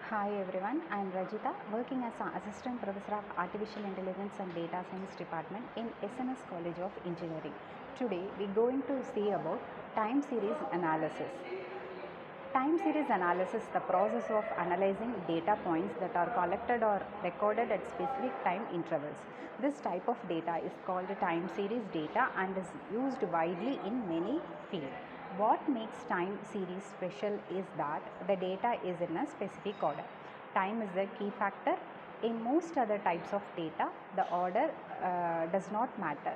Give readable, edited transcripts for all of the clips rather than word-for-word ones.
Hi everyone, I am Rajitha, working as an Assistant Professor of Artificial Intelligence and Data Science Department in SNS College of Engineering. Today we are going to see about time series analysis. Time series analysis is the process of analyzing data points that are collected or recorded at specific time intervals. This type of data is called time series data and is used widely in many fields. What makes time series special is that the data is in a specific order. Time is the key factor. In most other types of data, the order does not matter.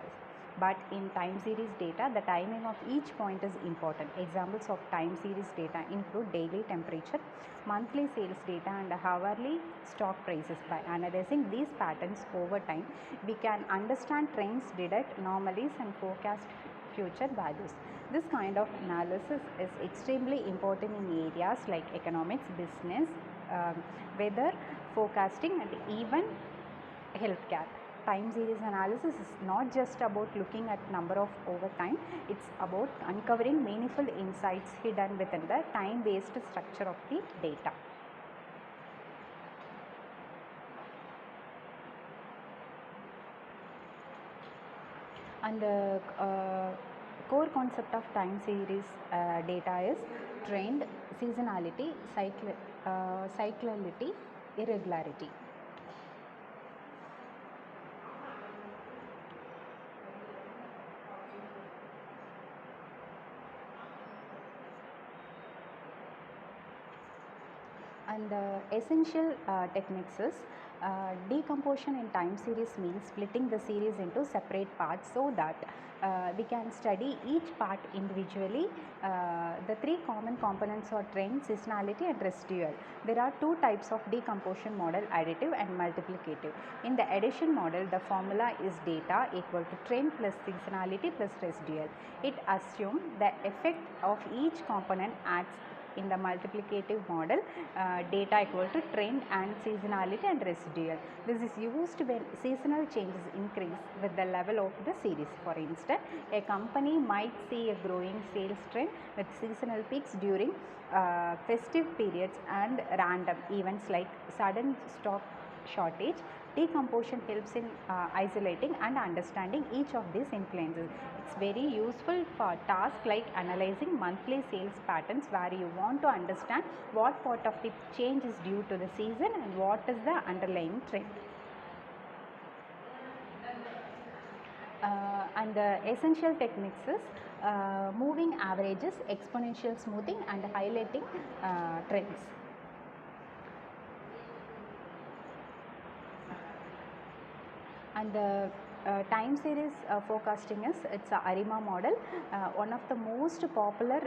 But in time series data, the timing of each point is important. Examples of time series data include daily temperature, monthly sales data and hourly stock prices. By analyzing these patterns over time, we can understand trends, detect anomalies and forecast future values. This kind of analysis is extremely important in areas like economics, business, weather, forecasting and even healthcare. Time series analysis is not just about looking at number of over time, it's about uncovering meaningful insights hidden within the time-based structure of the data. And the core concept of time series data is trend, seasonality, cyclicality, irregularity. And the essential techniques is decomposition in time series means splitting the series into separate parts so that we can study each part individually. The three common components are trend, seasonality and residual. There are two types of decomposition model, additive and multiplicative. In the addition model, the formula is data equal to trend plus seasonality plus residual. It assumes the effect of each component acts. In the multiplicative model, data equal to trend and seasonality and residual. This is used when seasonal changes increase with the level of the series. For instance, a company might see a growing sales trend with seasonal peaks during festive periods and random events like sudden stock shortage. Decomposition helps in isolating and understanding each of these influences. It's very useful for tasks like analyzing monthly sales patterns, where you want to understand what part of the change is due to the season and what is the underlying trend. And the essential techniques is moving averages, exponential smoothing and highlighting trends. And the time series forecasting is, it's a ARIMA model, one of the most popular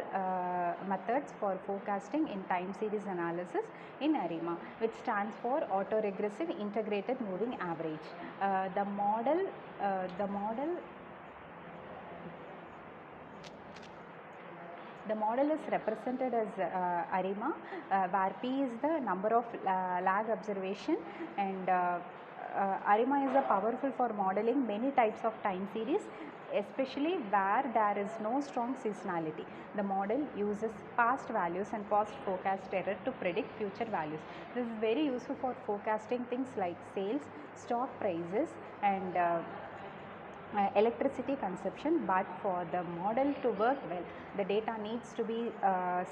methods for forecasting in time series analysis in ARIMA, which stands for autoregressive integrated moving average. The model is represented as ARIMA, where P is the number of lag observation, and ARIMA is powerful for modeling many types of time series, especially where there is no strong seasonality. The model uses past values and past forecast error to predict future values. This is very useful for forecasting things like sales, stock prices and electricity consumption. But for the model to work well, the data needs to be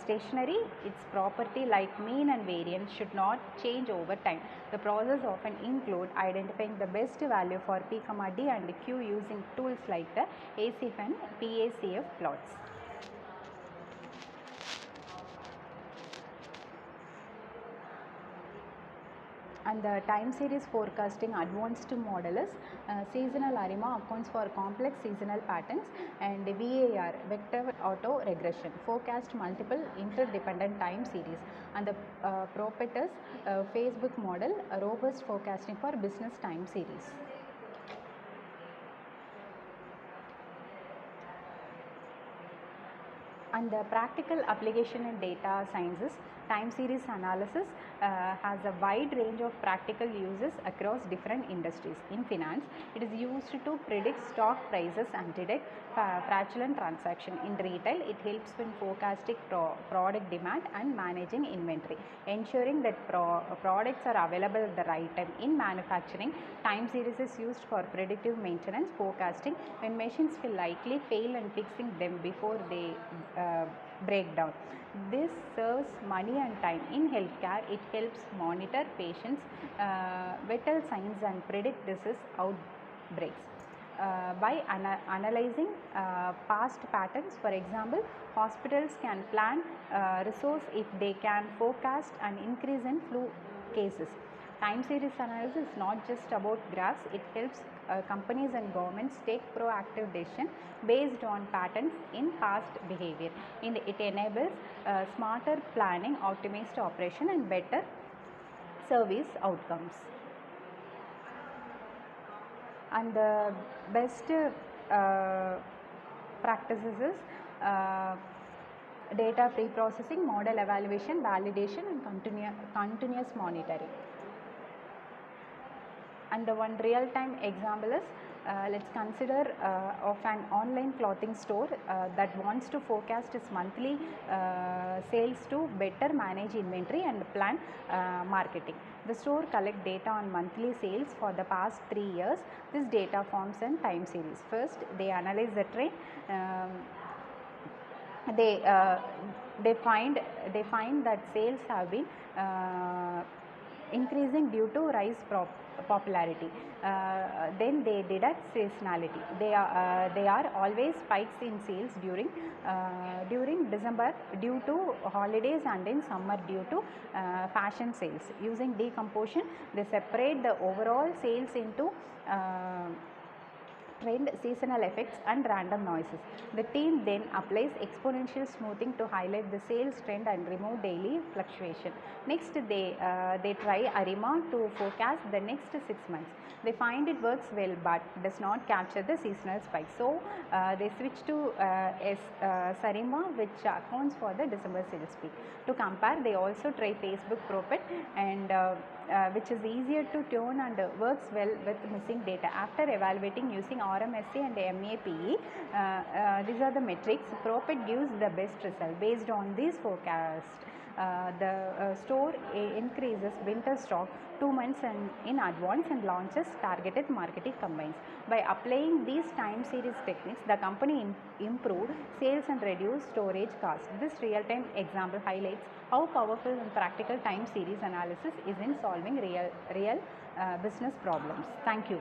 stationary. Its property like mean and variance should not change over time. The process often include identifying the best value for P, D and Q using tools like the ACF and PACF plots. And the time series forecasting advanced model is seasonal ARIMA accounts for complex seasonal patterns, and VAR, vector auto regression, forecast multiple interdependent time series, and the Propetus Facebook model, a robust forecasting for business time series. And the practical application in data sciences, Time series analysis has a wide range of practical uses across different industries. In finance, it is used to predict stock prices and detect fraudulent transaction. In retail, it helps in forecasting product demand and managing inventory, ensuring that products are available at the right time. In manufacturing, time series is used for predictive maintenance, forecasting when machines will likely fail and fixing them before they break down. This saves money and time. In healthcare, it helps monitor patients' vital signs and predict disease outbreaks. By analyzing past patterns, for example, hospitals can plan resource if they can forecast an increase in flu cases. Time series analysis is not just about graphs, it helps companies and governments take proactive decisions based on patterns in past behavior. It enables smarter planning, optimized operation and better service outcomes. And the best practices is data pre-processing, model evaluation, validation and continuous monitoring. And the one real-time example is let's consider of an online clothing store that wants to forecast its monthly sales to better manage inventory and plan marketing. The store collects data on monthly sales for the past 3 years. This data forms a time series. First, they analyze the trend. They find that sales have been increasing due to rise popularity. Then they deduct seasonality. They are always spikes in sales during December due to holidays and in summer due to fashion sales. Using decomposition, they separate the overall sales into trend, seasonal effects and random noises. The team then applies exponential smoothing to highlight the sales trend and remove daily fluctuation. Next, they try ARIMA to forecast the next 6 months. They find it works well but does not capture the seasonal spike. So, they switch to ARIMA, which accounts for the December sales peak. To compare, they also try Facebook Prophet and which is easier to tune and works well with missing data. After evaluating using RMSA and MAPE, these are the metrics. Prophet gives the best result. Based on these forecasts, the store increases winter stock 2 months in advance and launches targeted marketing campaigns. By applying these time series techniques, the company improved sales and reduced storage costs. This real-time example highlights how powerful and practical time series analysis is in solving real business problems. Thank you.